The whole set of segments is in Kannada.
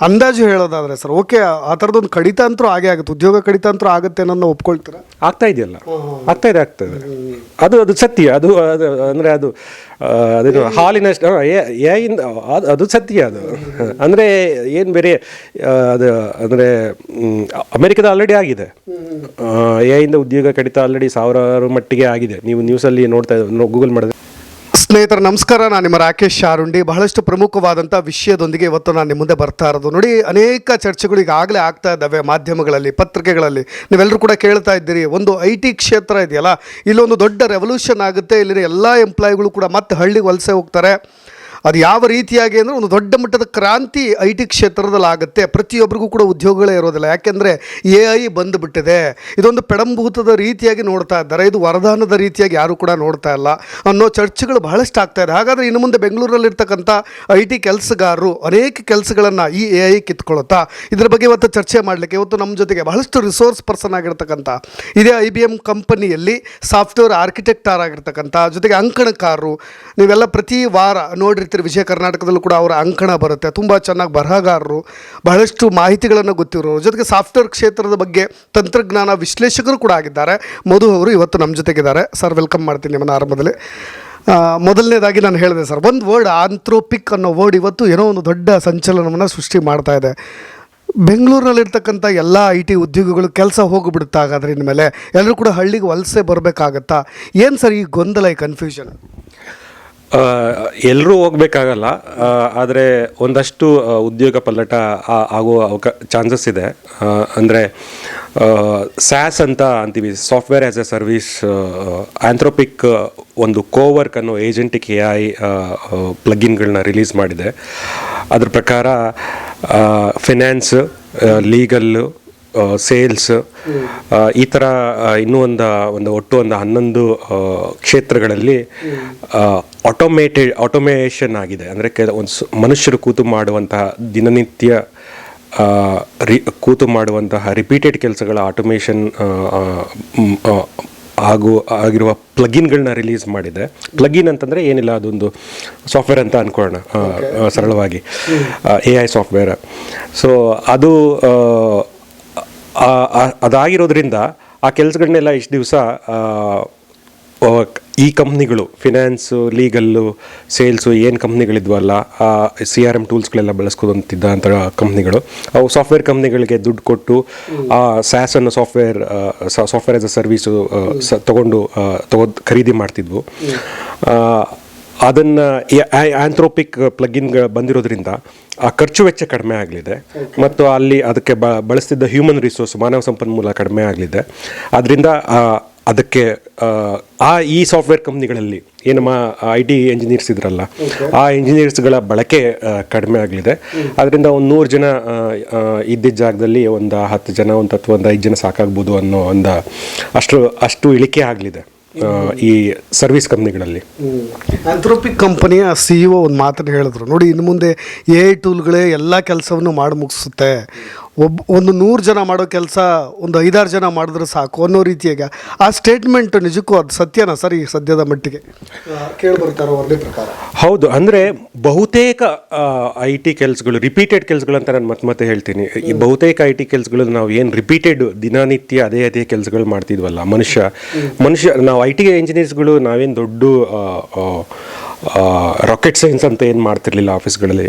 ಅಂದಾಜು ಹೇಳೋದಾದ್ರೆ ಸರ್, ಓಕೆ, ಆ ಥರದೊಂದು ಕಡಿತ ಅಂತೂ ಆಗೇ ಆಗುತ್ತೆ, ಉದ್ಯೋಗ ಕಡಿತ ಅಂತೂ ಆಗುತ್ತೆ ಅನ್ನೋದನ್ನ ಒಪ್ಕೊಳ್ತೀರಾ? ಆಗ್ತಾ ಇದೆಯಲ್ಲ, ಆಗ್ತದೆ. ಅದು ಸತ್ಯ. ಅದು ಅಂದರೆ ಅದೇನು ಹಾಲಿನ ಅದು ಸತ್ಯ. ಅದು ಅಂದರೆ ಏನು ಬೇರೆ ಅದು ಅಂದರೆ ಅಮೆರಿಕದ ಆಲ್ರೆಡಿ ಆಗಿದೆ. ಇಂದ ಉದ್ಯೋಗ ಕಡಿತ ಆಲ್ರೆಡಿ ಸಾವಿರಾರು ಮಟ್ಟಿಗೆ ಆಗಿದೆ. ನೀವು ನ್ಯೂಸಲ್ಲಿ ನೋಡ್ತಾ ಗೂಗಲ್ ಮಾಡಿದ್ರೆ. ಸ್ನೇಹಿತರೆ ನಮಸ್ಕಾರ, ನಾನು ನಿಮ್ಮ ರಾಕೇಶ್ ಶಾರುಂಡಿ. ಬಹಳಷ್ಟು ಪ್ರಮುಖವಾದಂಥ ವಿಷಯದೊಂದಿಗೆ ಇವತ್ತು ನಾನು ನಿಮ್ಮ ಮುಂದೆ ಬರ್ತಾ ಇರೋದು. ನೋಡಿ, ಅನೇಕ ಚರ್ಚೆಗಳು ಈಗಾಗಲೇ ಆಗ್ತಾ ಇದ್ದಾವೆ ಮಾಧ್ಯಮಗಳಲ್ಲಿ, ಪತ್ರಿಕೆಗಳಲ್ಲಿ. ನೀವೆಲ್ಲರೂ ಕೂಡ ಕೇಳ್ತಾ ಇದ್ದೀರಿ, ಒಂದು IT ಕ್ಷೇತ್ರ ಇದೆಯಲ್ಲ, ಇಲ್ಲೊಂದು ದೊಡ್ಡ ರೆವಲ್ಯೂಷನ್ ಆಗುತ್ತೆ, ಇಲ್ಲಿನ ಎಲ್ಲ ಎಂಪ್ಲಾಯಿಗಳು ಕೂಡ ಮತ್ತೆ ಹಳ್ಳಿಗೆ ವಲಸೆ ಹೋಗ್ತಾರೆ. ಅದು ಯಾವ ರೀತಿಯಾಗಿ ಅಂದರೆ ಒಂದು ದೊಡ್ಡ ಮಟ್ಟದ ಕ್ರಾಂತಿ IT ಕ್ಷೇತ್ರದಲ್ಲಿ ಆಗುತ್ತೆ. ಪ್ರತಿಯೊಬ್ಬರಿಗೂ ಕೂಡ ಉದ್ಯೋಗಗಳೇ ಇರೋದಿಲ್ಲ, ಯಾಕೆಂದರೆ AI ಬಂದುಬಿಟ್ಟಿದೆ. ಇದೊಂದು ಪೆಡಂಭೂತದ ರೀತಿಯಾಗಿ ನೋಡ್ತಾ ಇದ್ದಾರೆ, ಇದು ವರದಾನದ ರೀತಿಯಾಗಿ ಯಾರೂ ಕೂಡ ನೋಡ್ತಾ ಇಲ್ಲ ಅನ್ನೋ ಚರ್ಚೆಗಳು ಬಹಳಷ್ಟು ಆಗ್ತಾ ಇದೆ. ಹಾಗಾದರೆ ಇನ್ನು ಮುಂದೆ ಬೆಂಗಳೂರಲ್ಲಿರ್ತಕ್ಕಂಥ IT ಕೆಲಸಗಾರರು ಅನೇಕ ಕೆಲಸಗಳನ್ನು ಈ AI ಕಿತ್ಕೊಳ್ಳುತ್ತಾ? ಇದರ ಬಗ್ಗೆ ಇವತ್ತು ಚರ್ಚೆ ಮಾಡಲಿಕ್ಕೆ ಇವತ್ತು ನಮ್ಮ ಜೊತೆಗೆ ಬಹಳಷ್ಟು ರಿಸೋರ್ಸ್ ಪರ್ಸನ್ ಆಗಿರ್ತಕ್ಕಂಥ ಇದೇ IBM ಕಂಪನಿಯಲ್ಲಿ ಸಾಫ್ಟ್ವೇರ್ ಆರ್ಕಿಟೆಕ್ಟ್ ಆಗಿರ್ತಕ್ಕಂಥ, ಜೊತೆಗೆ ಅಂಕಣಕಾರರು, ನೀವೆಲ್ಲ ಪ್ರತಿ ವಾರ ನೋಡಿರ್ತೀರಿ ವಿಜಯ ಕರ್ನಾಟಕದಲ್ಲೂ ಕೂಡ ಅವರ ಅಂಕಣ ಬರುತ್ತೆ. ತುಂಬ ಚೆನ್ನಾಗಿ ಬರಹಗಾರರು, ಬಹಳಷ್ಟು ಮಾಹಿತಿಗಳನ್ನು ಗೊತ್ತಿರೋರು, ಜೊತೆಗೆ ಸಾಫ್ಟ್ವೇರ್ ಕ್ಷೇತ್ರದ ಬಗ್ಗೆ ತಂತ್ರಜ್ಞಾನ ವಿಶ್ಲೇಷಕರು ಕೂಡ ಆಗಿದ್ದಾರೆ. ಮಧು ಅವರು ಇವತ್ತು ನಮ್ಮ ಜೊತೆಗಿದ್ದಾರೆ. ಸರ್, ವೆಲ್ಕಮ್ ಮಾಡ್ತೀನಿ ನಿಮ್ಮನ್ನು ಆರಂಭದಲ್ಲಿ. ಮೊದಲನೇದಾಗಿ ನಾನು ಹೇಳಿದೆ ಸರ್, ಒಂದು ವರ್ಡ್ ಆಂಥ್ರೋಪಿಕ್ ಅನ್ನೋ ವರ್ಡ್ ಇವತ್ತು ಏನೋ ಒಂದು ದೊಡ್ಡ ಸಂಚಲನವನ್ನು ಸೃಷ್ಟಿ ಮಾಡ್ತಾ ಇದೆ. ಬೆಂಗಳೂರಿನಲ್ಲಿರ್ತಕ್ಕಂಥ ಎಲ್ಲ IT ಉದ್ಯೋಗಿಗಳು ಕೆಲಸ ಹೋಗಿಬಿಡುತ್ತಾ? ಹಾಗಾದರೆ ಇನ್ಮೇಲೆ ಎಲ್ಲರೂ ಕೂಡ ಹಳ್ಳಿಗೆ ವಲಸೆ ಬರಬೇಕಾಗತ್ತಾ? ಏನು ಸರ್ ಈ ಗೊಂದಲ, ಈ ಕನ್ಫ್ಯೂಷನ್? ಎಲ್ಲರೂ ಹೋಗ್ಬೇಕಾಗಲ್ಲ, ಆದರೆ ಒಂದಷ್ಟು ಉದ್ಯೋಗ ಪಲ್ಲಟ ಆಗೋ ಚಾನ್ಸಸ್ ಇದೆ. ಅಂದರೆ SaaS ಅಂತ ಅಂತೀವಿ, software as A service. Anthropic ಒಂದು ಕೋವರ್ಕ್ ಅನ್ನೋ ಏಜೆಂಟಿಕ್ AI ಪ್ಲಗಿನ್ಗಳನ್ನ ರಿಲೀಸ್ ಮಾಡಿದೆ. ಅದ್ರ ಪ್ರಕಾರ ಫಿನಾನ್ಸ್, ಲೀಗಲ್ಲು, ಸೇಲ್ಸ್, ಈ ಥರ ಇನ್ನೂ ಒಟ್ಟು 11 ಕ್ಷೇತ್ರಗಳಲ್ಲಿ ಆಟೋಮೇಷನ್ ಆಗಿದೆ. ಅಂದರೆ ಮನುಷ್ಯರು ಕೂತು ಮಾಡುವಂತಹ ದಿನನಿತ್ಯ ಕೂತು ಮಾಡುವಂತಹ ರಿಪೀಟೆಡ್ ಕೆಲಸಗಳ ಆಟೋಮೇಷನ್ ಆಗಿರುವ ಪ್ಲಗಿನ್ಗಳನ್ನ ರಿಲೀಸ್ ಮಾಡಿದೆ. ಪ್ಲಗಿನ್ ಅಂತಂದರೆ ಏನಿಲ್ಲ, ಅದೊಂದು ಸಾಫ್ಟ್ವೇರ್ ಅಂತ ಅಂದ್ಕೊಳ್ಳೋಣ ಸರಳವಾಗಿ, AI ಸಾಫ್ಟ್ವೇರ್. ಸೊ ಅದಾಗಿರೋದ್ರಿಂದ ಆ ಕೆಲಸಗಳನ್ನೆಲ್ಲ ಇಷ್ಟು ದಿವಸ ಈ ಕಂಪ್ನಿಗಳು, ಫಿನಾನ್ಸು, ಲೀಗಲ್ಲು, ಸೇಲ್ಸು ಏನು ಕಂಪ್ನಿಗಳಿದ್ವಲ್ಲ, CRM ಟೂಲ್ಸ್ಗಳೆಲ್ಲ ಬಳಸ್ಕೊತಿದ್ದ ಅಂಥ ಕಂಪ್ನಿಗಳು, ಅವು ಸಾಫ್ಟ್ವೇರ್ ಕಂಪ್ನಿಗಳಿಗೆ ದುಡ್ಡು ಕೊಟ್ಟು ಆ SaaS ಅನ್ನೋ ಸಾಫ್ಟ್ವೇರ್ ಆ್ಯಸ್ ಅ ಸರ್ವೀಸು ಖರೀದಿ ಮಾಡ್ತಿದ್ವು. ಅದನ್ನು ಆಂಥ್ರೋಪಿಕ್ ಪ್ಲಗಿನ್ ಬಂದಿರೋದ್ರಿಂದ ಆ ಖರ್ಚು ವೆಚ್ಚ ಕಡಿಮೆ ಆಗಲಿದೆ, ಮತ್ತು ಅಲ್ಲಿ ಅದಕ್ಕೆ ಬಳಸ್ತಿದ್ದ ಹ್ಯೂಮನ್ ರಿಸೋರ್ಸ್, ಮಾನವ ಸಂಪನ್ಮೂಲ ಕಡಿಮೆ ಆಗಲಿದೆ. ಅದರಿಂದ ಅದಕ್ಕೆ ಈ ಸಾಫ್ಟ್ವೇರ್ ಕಂಪ್ನಿಗಳಲ್ಲಿ ಏನಮ್ಮ IT ಇಂಜಿನಿಯರ್ಸ್ ಇದ್ರಲ್ಲ, ಆ ಇಂಜಿನಿಯರ್ಸ್ಗಳ ಬಳಕೆ ಕಡಿಮೆ ಆಗಲಿದೆ. ಅದರಿಂದ ಒಂದು 100 ಜನ ಇದ್ದಿದ್ದ ಜಾಗದಲ್ಲಿ ಒಂದು 10 ಜನ, ಒಂದು 5 ಜನ ಸಾಕಾಗ್ಬೋದು ಅನ್ನೋ ಅಷ್ಟು ಇಳಿಕೆ ಆಗಲಿದೆ ಈ ಸರ್ವಿಸ್ ಕಂಪ್ನಿಗಳಲ್ಲಿ. ಆಂಥ್ರೋಪಿಕ್ ಕಂಪನಿಯ CEO ಒಂದು ಮಾತನ್ನು ಹೇಳಿದ್ರು, ನೋಡಿ, ಇನ್ನು ಮುಂದೆ AI ಟೂಲ್ಗಳೇ ಎಲ್ಲ ಕೆಲಸವನ್ನು ಮಾಡಿ ಮುಗಿಸುತ್ತೆ, ಒಂದು 100 ಜನ ಮಾಡೋ ಕೆಲಸ ಒಂದು 5-6 ಜನ ಮಾಡಿದ್ರೆ ಸಾಕು ಅನ್ನೋ ರೀತಿಯಾಗಿ. ಆ ಸ್ಟೇಟ್ಮೆಂಟ್ ನಿಜಕ್ಕೂ ಅದು ಸತ್ಯನಾ ಸರ್? ಈ ಸದ್ಯದ ಮಟ್ಟಿಗೆ ಕೇಳಿಬರ್ತಾರೋ ವರದಿ ಪ್ರಕಾರ? ಹೌದು. ಅಂದರೆ ಬಹುತೇಕ IT ಕೆಲಸಗಳು ರಿಪೀಟೆಡ್ ಕೆಲಸಗಳು ಅಂತ ನಾನು ಮತ್ತೆ ಹೇಳ್ತೀನಿ. ಈ ಬಹುತೇಕ IT ಕೆಲಸಗಳು ನಾವು ಏನು ರಿಪೀಟೆಡ್ ದಿನನಿತ್ಯ ಅದೇ ಕೆಲಸಗಳು ಮಾಡ್ತಿದ್ವಲ್ಲ, ಮನುಷ್ಯ ನಾವು IT ಇಂಜಿನಿಯರ್ಸ್ಗಳು ನಾವೇನು ದೊಡ್ಡ ರಾಕೆಟ್ ಸೈನ್ಸ್ ಅಂತ ಏನು ಮಾಡ್ತಿರ್ಲಿಲ್ಲ ಆಫೀಸ್ಗಳಲ್ಲಿ.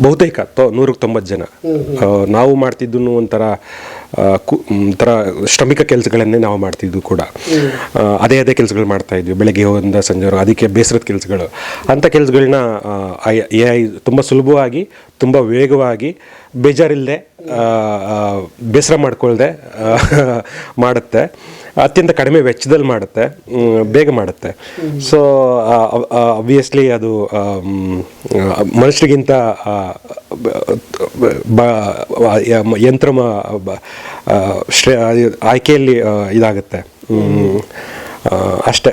ಬಹುತೇಕ 190 ಜನ ನಾವು ಮಾಡ್ತಿದ್ದು ಒಂಥರ ಶ್ರಮಿಕ ಕೆಲಸಗಳನ್ನೇ ನಾವು ಮಾಡ್ತಿದ್ವು ಕೂಡ. ಅದೇ ಕೆಲಸಗಳು ಮಾಡ್ತಾ ಇದ್ವಿ, ಬೆಳಗ್ಗೆ ಹೋದ ಸಂಜೆವರೆಗೂ. ಅದಕ್ಕೆ ಬೇಸರದ ಕೆಲಸಗಳು, ಅಂಥ ಕೆಲಸಗಳನ್ನ AI ತುಂಬ ಸುಲಭವಾಗಿ, ತುಂಬ ವೇಗವಾಗಿ, ಬೇಜಾರಿಲ್ಲದೆ, ಬೇಸರ ಮಾಡ್ಕೊಳ್ದೆ ಮಾಡುತ್ತೆ. ಅತ್ಯಂತ ಕಡಿಮೆ ವೆಚ್ಚದಲ್ಲಿ ಮಾಡುತ್ತೆ, ಬೇಗ ಮಾಡುತ್ತೆ. ಸೊ ಆಬ್ವಿಯಸ್ಲಿ ಅದು ಮನುಷ್ಯರಿಗಿಂತ ಯಂತ್ರ ಆಯ್ಕೆಯಲ್ಲಿ ಇದಾಗುತ್ತೆ ಅಷ್ಟೇ.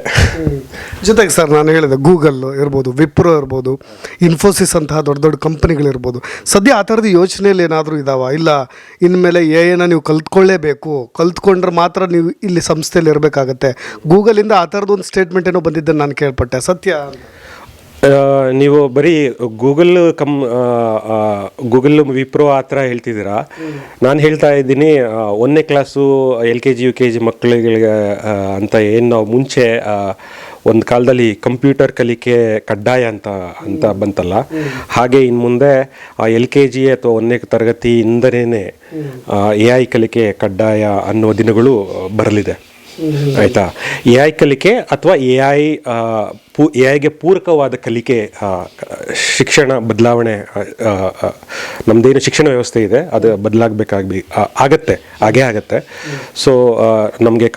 ಜೊತೆಗೆ ಸರ್, ನಾನು ಹೇಳಿದೆ, ಗೂಗಲ್ ಇರ್ಬೋದು, ವಿಪ್ರೋ ಇರ್ಬೋದು, ಇನ್ಫೋಸಿಸ್ ಅಂತಹ ದೊಡ್ಡ ದೊಡ್ಡ ಕಂಪನಿಗಳಿರ್ಬೋದು, ಸದ್ಯ ಆ ಥರದ ಯೋಚನೆಯಲ್ಲಿ ಏನಾದರೂ ಇದಾವ? ಇಲ್ಲ ಇನ್ಮೇಲೆ AI ನೀವು ಕಲ್ತ್ಕೊಳ್ಳೇಬೇಕು, ಕಲ್ತ್ಕೊಂಡ್ರೆ ಮಾತ್ರ ನೀವು ಇಲ್ಲಿ ಸಂಸ್ಥೆಯಲ್ಲಿ ಇರಬೇಕಾಗತ್ತೆ? ಗೂಗಲಿಂದ ಆ ಥರದ್ದು ಒಂದು ಸ್ಟೇಟ್ಮೆಂಟ್ ಏನೋ ಬಂದಿದ್ದನ್ನು ನಾನು ಕೇಳ್ಪಟ್ಟೆ, ಸತ್ಯ? ನೀವು ಬರೀ ಗೂಗಲ್ ವಿಪ್ರೋ ಆ ಥರ ಹೇಳ್ತಿದ್ದೀರಾ. ನಾನು ಹೇಳ್ತಾ ಇದ್ದೀನಿ 1ನೇ ಕ್ಲಾಸು LKG UKG ಮಕ್ಕಳಿಗೆ ಅಂತ ಏನು ನಾವು ಮುಂಚೆ ಒಂದು ಕಾಲದಲ್ಲಿ ಕಂಪ್ಯೂಟರ್ ಕಲಿಕೆ ಕಡ್ಡಾಯ ಅಂತ ಬಂತಲ್ಲ, ಹಾಗೆ ಇನ್ನು ಮುಂದೆ LKG ಅಥವಾ 1ನೇ ತರಗತಿಯಿಂದನೇ AI ಕಲಿಕೆ ಕಡ್ಡಾಯ ಅನ್ನೋ ದಿನಗಳು ಬರಲಿದೆ. ಆಯಿತಾ? AI ಕಲಿಕೆ ಅಥವಾ AIಗೆ ಪೂರಕವಾದ ಕಲಿಕೆ ಶಿಕ್ಷಣ ಬದಲಾವಣೆ, ನಮ್ಮದೇನು ಶಿಕ್ಷಣ ವ್ಯವಸ್ಥೆ ಇದೆ ಅದು ಹಾಗೇ ಆಗತ್ತೆ. ಸೊ ನಮಗೆ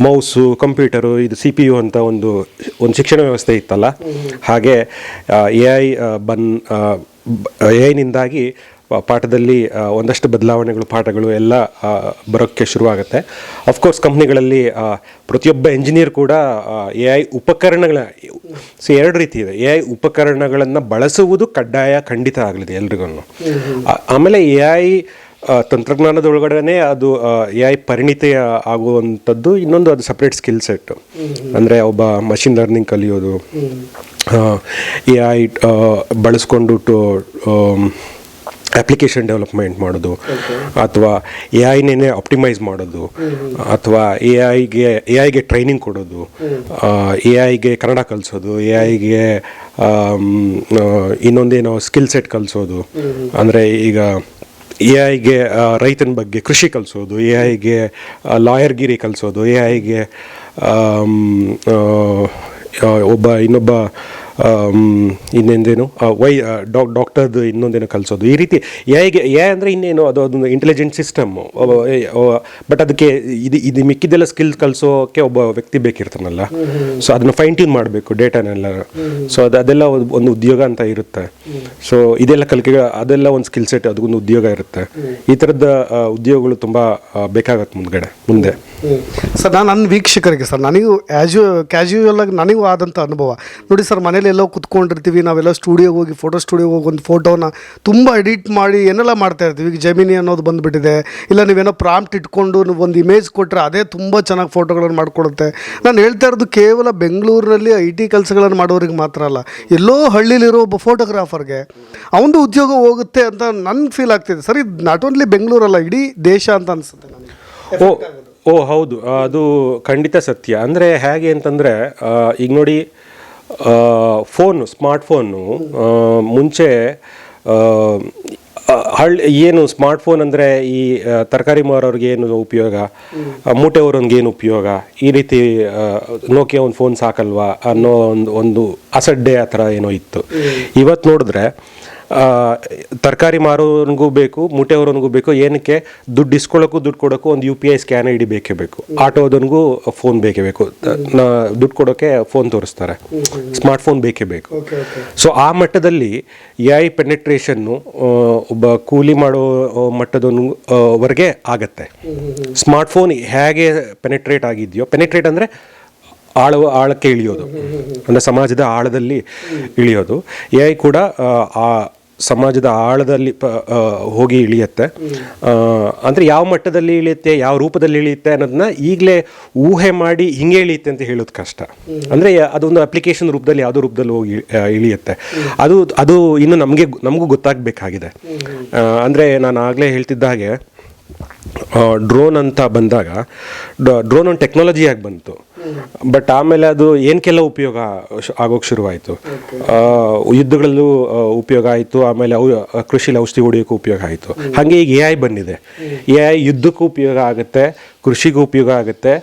ಮೌಸು, ಕಂಪ್ಯೂಟರು, ಇದು CPU ಅಂತ ಒಂದು ಶಿಕ್ಷಣ ವ್ಯವಸ್ಥೆ ಇತ್ತಲ್ಲ, ಹಾಗೆ AI ನಿಂದಾಗಿ ಪಾಠದಲ್ಲಿ ಒಂದಷ್ಟು ಬದಲಾವಣೆಗಳು, ಪಾಠಗಳು ಎಲ್ಲ ಬರೋಕ್ಕೆ ಶುರುವಾಗುತ್ತೆ. ಅಫ್ಕೋರ್ಸ್ ಕಂಪ್ನಿಗಳಲ್ಲಿ ಪ್ರತಿಯೊಬ್ಬ ಎಂಜಿನಿಯರ್ ಕೂಡ AI ಉಪಕರಣಗಳ ಎರಡು ರೀತಿ ಇದೆ. AI ಉಪಕರಣಗಳನ್ನು ಬಳಸುವುದು ಖಂಡಿತ ಆಗಲಿದೆ ಎಲ್ರಿಗೂ. ಆಮೇಲೆ AI ತಂತ್ರಜ್ಞಾನದೊಳಗಡೆ ಅದು AI ಪರಿಣಿತಿ ಆಗುವಂಥದ್ದು ಇನ್ನೊಂದು, ಅದು ಸಪ್ರೇಟ್ ಸ್ಕಿಲ್ ಸೆಟ್. ಅಂದರೆ ಒಬ್ಬ ಮಷಿನ್ ಲರ್ನಿಂಗ್ ಕಲಿಯೋದು, AI ಬಳಸ್ಕೊಂಡು ಅಪ್ಲಿಕೇಶನ್ ಡೆವಲಪ್ಮೆಂಟ್ ಮಾಡೋದು, ಅಥವಾ AIನೇ ಆಪ್ಟಿಮೈಸ್ ಮಾಡೋದು, ಅಥವಾ AIಗೆ ಟ್ರೈನಿಂಗ್ ಕೊಡೋದು, AIಗೆ ಕನ್ನಡ ಕಲಿಸೋದು, AIಗೆ ಇನ್ನೊಂದೇನೋ ಸ್ಕಿಲ್ ಸೆಟ್ ಕಲಿಸೋದು. ಅಂದರೆ ಈಗ AIಗೆ ರೈತನ ಬಗ್ಗೆ ಕೃಷಿ ಕಲಿಸೋದು, AIಗೆ ಲಾಯರ್ಗಿರಿ ಕಲಿಸೋದು, AIಗೆ ಇನ್ನೊಬ್ಬ ಇನ್ನೊಂದೇನು ಡಾಕ್ಟರ್ದು ಇನ್ನೊಂದೇನು ಕಲಿಸೋದು. ಈ ರೀತಿ AI ಅಂದರೆ ಇನ್ನೇನು, ಅದೊಂದು ಇಂಟೆಲಿಜೆಂಟ್ ಸಿಸ್ಟಮ್. ಬಟ್ ಅದಕ್ಕೆ ಇದು ಮಿಕ್ಕಿದೆಲ್ಲ ಸ್ಕಿಲ್ ಕಲಿಸೋಕೆ ಒಬ್ಬ ವ್ಯಕ್ತಿ ಬೇಕಿರ್ತಾನಲ್ಲ. ಸೊ ಅದನ್ನು ಫೈನ್ ಟ್ಯೂನ್ ಮಾಡಬೇಕು ಡೇಟಾನೆಲ್ಲ. ಸೊ ಅದೆಲ್ಲ ಒಂದು ಉದ್ಯೋಗ ಅಂತ ಇರುತ್ತೆ. ಸೊ ಇದೆಲ್ಲ ಕಲಿಕೆ, ಅದೆಲ್ಲ ಒಂದು ಸ್ಕಿಲ್ ಸೆಟ್, ಅದಕ್ಕೊಂದು ಉದ್ಯೋಗ ಇರುತ್ತೆ. ಈ ಥರದ ಉದ್ಯೋಗಗಳು ತುಂಬ ಬೇಕಾಗತ್ತೆ ಮುಂದೆ. ಸರ್, ನನ್ನ ವೀಕ್ಷಕರಿಗೆ ಸರ್, ನನಗೂ ಕ್ಯಾಶುವಲ್ ಆಗಿ ನನಗೂ ಆದಂಥ ಅನುಭವ ನೋಡಿ ಸರ್. ಮನೇಲಿ ಎಲ್ಲೋ ಕುತ್ಕೊಂಡಿರ್ತೀವಿ, ನಾವೆಲ್ಲ ಸ್ಟುಡಿಯೋಗೆ ಹೋಗಿ ಫೋಟೋ ಒಂದು ಫೋಟೋನ ತುಂಬ ಎಡಿಟ್ ಮಾಡಿ ಏನೆಲ್ಲ ಮಾಡ್ತಾ ಇರ್ತೀವಿ. ಈಗ ಜೆಮಿನಿ ಅನ್ನೋದು ಬಂದುಬಿಟ್ಟಿದೆ. ಇಲ್ಲ ನೀವೇನೋ ಪ್ರಾಂಪ್ಟ್ ಇಟ್ಕೊಂಡು ಒಂದು ಇಮೇಜ್ ಕೊಟ್ಟರೆ ಅದೇ ತುಂಬ ಚೆನ್ನಾಗಿ ಫೋಟೋಗಳನ್ನು ಮಾಡಿಕೊಡುತ್ತೆ. ನಾನು ಹೇಳ್ತಾ ಇರೋದು ಕೇವಲ ಬೆಂಗಳೂರಿನಲ್ಲಿ IT ಕೆಲಸಗಳನ್ನು ಮಾಡೋರಿಗೆ ಮಾತ್ರ ಅಲ್ಲ, ಎಲ್ಲೋ ಹಳ್ಳಿಲಿರೋ ಒಬ್ಬ ಫೋಟೋಗ್ರಾಫರ್ಗೆ ಅವನದು ಉದ್ಯೋಗ ಹೋಗುತ್ತೆ ಅಂತ ನನ್ಗೆ ಫೀಲ್ ಆಗ್ತಿದೆ ಸರ್. ಇದು ನಾಟ್ ಓನ್ಲಿ ಬೆಂಗಳೂರಲ್ಲ, ಇಡೀ ದೇಶ ಅಂತ ಅನಿಸುತ್ತೆ ನನಗೆ. ಹೌದು, ಅದು ಖಂಡಿತ ಸತ್ಯ. ಅಂದರೆ ಹೇಗೆ ಅಂತಂದರೆ, ಈಗ ನೋಡಿ, ಸ್ಮಾರ್ಟ್ಫೋನು ಮುಂಚೆ ಏನು ಸ್ಮಾರ್ಟ್ಫೋನ್ ಅಂದರೆ ಈ ತರಕಾರಿ ಮಾರೋರಿಗೆ ಏನು ಉಪಯೋಗ, ಮೂಟೆ ಅವರೊಂಗೆ ಏನು ಉಪಯೋಗ, ಈ ರೀತಿ ನೋಕಿಯಾ ಒಂದು ಫೋನ್ ಸಾಕಲ್ವಾ ಅನ್ನೋ ಒಂದು ಅಸಡ್ಡೆ ಆ ಥರ ಏನೋ ಇತ್ತು. ಇವತ್ತು ನೋಡಿದ್ರೆ ತರಕಾರಿ ಮಾರೋನಿಗೂ ಬೇಕು, ಮೂಟೆಯವನಿಗೂ ಬೇಕು. ಏನಕ್ಕೆ? ದುಡ್ಡು ಕೊಡೋಕ್ಕೂ ಒಂದು UPI ಸ್ಕ್ಯಾನ್ ID ಬೇಕೇ ಬೇಕು. ಆಟೋದನಿಗೂ ಫೋನ್ ಬೇಕೇ ಬೇಕು. ದುಡ್ಡು ಕೊಡೋಕ್ಕೆ ಫೋನ್ ತೋರಿಸ್ತಾರೆ, ಸ್ಮಾರ್ಟ್ಫೋನ್ ಬೇಕೇ ಬೇಕು. ಸೊ ಆ ಮಟ್ಟದಲ್ಲಿ AI ಪೆನೆಟ್ರೇಷನ್ನು ಒಬ್ಬ ಕೂಲಿ ಮಾಡೋ ಮಟ್ಟದವರೆಗೆ ಆಗತ್ತೆ. ಸ್ಮಾರ್ಟ್ಫೋನ್ ಹೇಗೆ ಪೆನೆಟ್ರೇಟ್ ಆಗಿದೆಯೋ, ಪೆನೆಟ್ರೇಟ್ ಅಂದರೆ ಆಳಕ್ಕೆ ಇಳಿಯೋದು, ಅಂದರೆ ಸಮಾಜದ ಆಳದಲ್ಲಿ ಇಳಿಯೋದು. AI ಕೂಡ ಆ ಸಮಾಜದ ಆಳದಲ್ಲಿ ಹೋಗಿ ಇಳಿಯುತ್ತೆ. ಅಂದರೆ ಯಾವ ಮಟ್ಟದಲ್ಲಿ ಇಳಿಯುತ್ತೆ, ಯಾವ ರೂಪದಲ್ಲಿ ಇಳಿಯುತ್ತೆ ಅನ್ನೋದನ್ನ ಈಗಲೇ ಊಹೆ ಮಾಡಿ ಹಿಂಗೆ ಇಳಿಯುತ್ತೆ ಅಂತ ಹೇಳೋದು ಕಷ್ಟ. ಅಂದರೆ ಅದೊಂದು ಅಪ್ಲಿಕೇಶನ್ ರೂಪದಲ್ಲಿ, ಯಾವುದೋ ರೂಪದಲ್ಲಿ ಹೋಗಿ ಇಳಿಯುತ್ತೆ. ಅದು ಇನ್ನು ನಮಗೂ ಗೊತ್ತಾಗಬೇಕಾಗಿದೆ. ಅಂದರೆ ನಾನು ಆಗಲೇ ಹೇಳ್ತಿದ್ದ ಹಾಗೆ, ಡ್ರೋನ್ ಅಂತ ಬಂದಾಗ ಡ್ರೋನ್ ಒಂದು ಟೆಕ್ನಾಲಜಿಯಾಗಿ ಬಂತು. ಬಟ್ ಆಮೇಲೆ ಅದು ಏನಕ್ಕೆಲ್ಲ ಉಪಯೋಗ ಆಗೋಕ್ಕೆ ಶುರುವಾಯಿತು. ಯುದ್ಧಗಳಲ್ಲೂ ಉಪಯೋಗ ಆಯಿತು, ಆಮೇಲೆ ಕೃಷಿಲಿ ಔಷಧಿ ಹೊಡೆಯೋಕ್ಕೂ ಉಪಯೋಗ ಆಯಿತು. ಹಾಗೆ ಈಗ AI ಬಂದಿದೆ. AI ಯುದ್ಧಕ್ಕೂ ಉಪಯೋಗ ಆಗುತ್ತೆ, ಕೃಷಿಗೂ ಉಪಯೋಗ ಆಗುತ್ತೆ,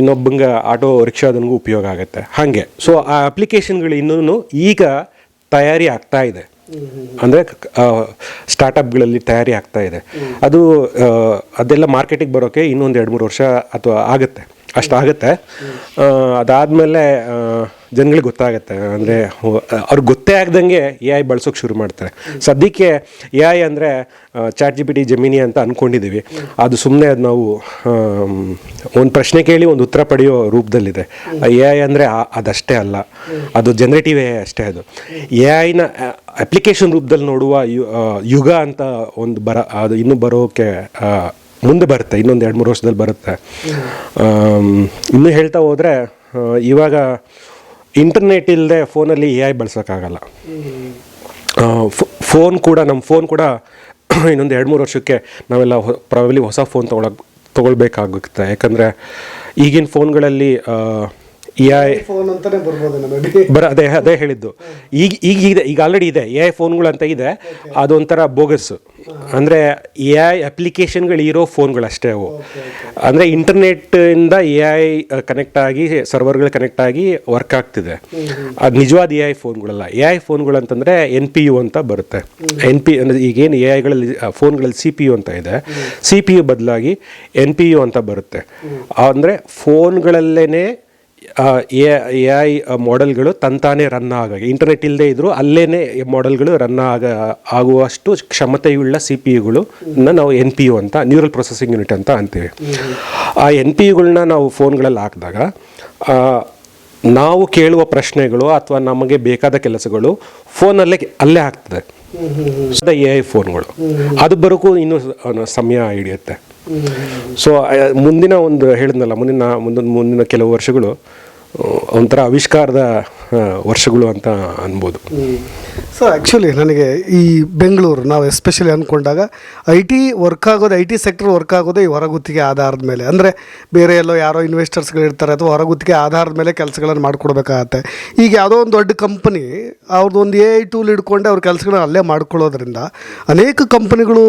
ಇನ್ನೊಬ್ಬಂಗೆ ಆಟೋ ರಿಕ್ಷಾದನಿಗೂ ಉಪಯೋಗ ಆಗುತ್ತೆ. ಹಾಗೆ ಸೊ ಆ ಅಪ್ಲಿಕೇಶನ್ಗಳು ಇನ್ನೂ ಈಗ ತಯಾರಿ ಆಗ್ತಾ ಇದೆ. ಅಂದರೆ ಸ್ಟಾರ್ಟಪ್ಗಳಲ್ಲಿ ತಯಾರಿ ಆಗ್ತಾ ಇದೆ. ಅದೆಲ್ಲ ಮಾರ್ಕೆಟಿಗೆ ಬರೋಕ್ಕೆ ಇನ್ನೊಂದು 2-3 ವರ್ಷ ಅಥವಾ ಆಗುತ್ತೆ, ಅಷ್ಟಾಗುತ್ತೆ. ಅದಾದಮೇಲೆ ಜನಗಳಿಗೆ ಗೊತ್ತಾಗುತ್ತೆ. ಅಂದರೆ ಅವ್ರಿಗೆ ಗೊತ್ತೇ ಆಗ್ದಂಗೆ AI ಬಳಸೋಕೆ ಶುರು ಮಾಡ್ತಾರೆ. ಸದ್ಯಕ್ಕೆ AI ಅಂದರೆ ChatGPT, ಜೆಮಿನಿ ಅಂತ ಅಂದ್ಕೊಂಡಿದ್ದೀವಿ. ಅದು ಸುಮ್ಮನೆ ಅದು ನಾವು ಒಂದು ಪ್ರಶ್ನೆ ಕೇಳಿ ಒಂದು ಉತ್ತರ ಪಡೆಯೋ ರೂಪದಲ್ಲಿದೆ. AI ಅಂದರೆ ಅದಷ್ಟೇ ಅಲ್ಲ, ಅದು ಜನರೇಟಿವ್ AI ಅಷ್ಟೇ. ಅದು AIನ ಅಪ್ಲಿಕೇಶನ್ ರೂಪದಲ್ಲಿ ನೋಡುವ ಯುಗ ಅಂತ ಒಂದು ಅದು ಇನ್ನೂ ಬರೋಕ್ಕೆ ಮುಂದೆ ಬರುತ್ತೆ, ಇನ್ನೊಂದು 2-3 ವರ್ಷದಲ್ಲಿ ಬರುತ್ತೆ. ಇನ್ನೂ ಹೇಳ್ತಾ ಹೋದರೆ, ಇವಾಗ ಇಂಟರ್ನೆಟ್ ಇಲ್ಲದೆ ಫೋನಲ್ಲಿ ಎ ಐ ಬಳಸೋಕ್ಕಾಗಲ್ಲ. ನಮ್ಮ ಫೋನ್ ಕೂಡ ಇನ್ನೊಂದು 2-3 ವರ್ಷಕ್ಕೆ ನಾವೆಲ್ಲ ಪ್ರಾಬಬ್ಲಿ ಹೊಸ ಫೋನ್ ತೊಗೊಳ್ಬೇಕಾಗುತ್ತೆ. ಯಾಕಂದರೆ ಈಗಿನ ಫೋನ್ಗಳಲ್ಲಿ ಎ ಐ ಫೋನ್ ಅಂತಾನೆ ಬರ್ಬೋದು ಅದೇ ಹೇಳಿದ್ದು. ಈಗ ಆಲ್ರೆಡಿ ಇದೆ ಎ ಐ ಫೋನ್ಗಳು ಅಂತ ಇದೆ. ಅದೊಂಥರ ಬೋಗಸ್, ಅಂದರೆ ಎ ಐ ಅಪ್ಲಿಕೇಶನ್ಗಳು ಇರೋ ಫೋನ್ಗಳಷ್ಟೇ ಅವು. ಅಂದರೆ ಇಂಟರ್ನೆಟ್ಟಿಂದ ಎ ಐ ಕನೆಕ್ಟ್ ಆಗಿ ಸರ್ವರ್ಗಳು ಕನೆಕ್ಟ್ ಆಗಿ ವರ್ಕ್ ಆಗ್ತಿದೆ. ಅದು ನಿಜವಾದ ಎ ಐ ಫೋನ್ಗಳಲ್ಲ. ಎ ಐ ಫೋನ್ಗಳು ಅಂತಂದರೆ NPU ಅಂತ ಬರುತ್ತೆ. ಅಂದರೆ ಈಗೇನು ಎ ಐಗಳಲ್ಲಿ ಫೋನ್ಗಳಲ್ಲಿ CPU ಅಂತ ಇದೆ, CPU ಬದಲಾಗಿ NPU ಅಂತ ಬರುತ್ತೆ. ಅಂದರೆ ಫೋನ್ಗಳಲ್ಲೇ ಎ ಐ ಮಾಡೆಲ್ಗಳು ತಂತಾನೇ ರನ್ ಆಗಿ, ಇಂಟರ್ನೆಟ್ ಇಲ್ಲದೆ ಇದ್ದರೂ ಅಲ್ಲೇ ಮಾಡೆಲ್ಗಳು ರನ್ ಆಗುವಷ್ಟು ಕ್ಷಮತೆಯುಳ್ಳ CPUಗಳು ನಾವು NPU ಅಂತ, ನ್ಯೂರಲ್ ಪ್ರೊಸೆಸಿಂಗ್ ಯೂನಿಟ್ ಅಂತ ಅಂತೀವಿ. ಆ NPUಗಳನ್ನ ನಾವು ಫೋನ್ಗಳಲ್ಲಿ ಹಾಕಿದಾಗ ನಾವು ಕೇಳುವ ಪ್ರಶ್ನೆಗಳು ಅಥವಾ ನಮಗೆ ಬೇಕಾದ ಕೆಲಸಗಳು ಅಲ್ಲೇ ಆಗ್ತದೆ. ಎ ಐ ಫೋನ್ಗಳು ಅದು ಬರೋಕ್ಕೂ ಇನ್ನೂ ಸಮಯ ಹಿಡಿಯುತ್ತೆ. ಸೊ ಮುಂದಿನ ಹೇಳಿದ್ನಲ್ಲ, ಮುಂದಿನ ಕೆಲವು ವರ್ಷಗಳು ಒಂಥರ ಆವಿಷ್ಕಾರದ ವರ್ಷಗಳು ಅಂತ ಅನ್ಬೋದು. ಸೊ ಆ್ಯಕ್ಚುಲಿ ನನಗೆ ಈ ಬೆಂಗಳೂರು ನಾವು ಎಸ್ಪೆಷಲಿ ಅಂದ್ಕೊಂಡಾಗ IT ಸೆಕ್ಟರ್ ವರ್ಕ್ ಆಗೋದೇ ಈ ಹೊರಗುತ್ತಿಗೆ ಆಧಾರದ ಮೇಲೆ. ಅಂದರೆ ಬೇರೆ ಎಲ್ಲೋ ಯಾರೋ ಇನ್ವೆಸ್ಟರ್ಸ್ಗಳಿರ್ತಾರೆ ಅಥವಾ ಹೊರಗುತ್ತಿಗೆ ಆಧಾರದ ಮೇಲೆ ಕೆಲಸಗಳನ್ನು ಮಾಡಿಕೊಡ್ಬೇಕಾಗತ್ತೆ. ಈಗ ಯಾವುದೋ ಒಂದು ದೊಡ್ಡ ಕಂಪನಿ ಅವ್ರದ್ದು ಒಂದು AI ಟೂಲ್ ಹಿಡ್ಕೊಂಡೆ ಅವ್ರ ಕೆಲಸಗಳನ್ನ ಅಲ್ಲೇ ಮಾಡ್ಕೊಳ್ಳೋದ್ರಿಂದ ಅನೇಕ ಕಂಪನಿಗಳು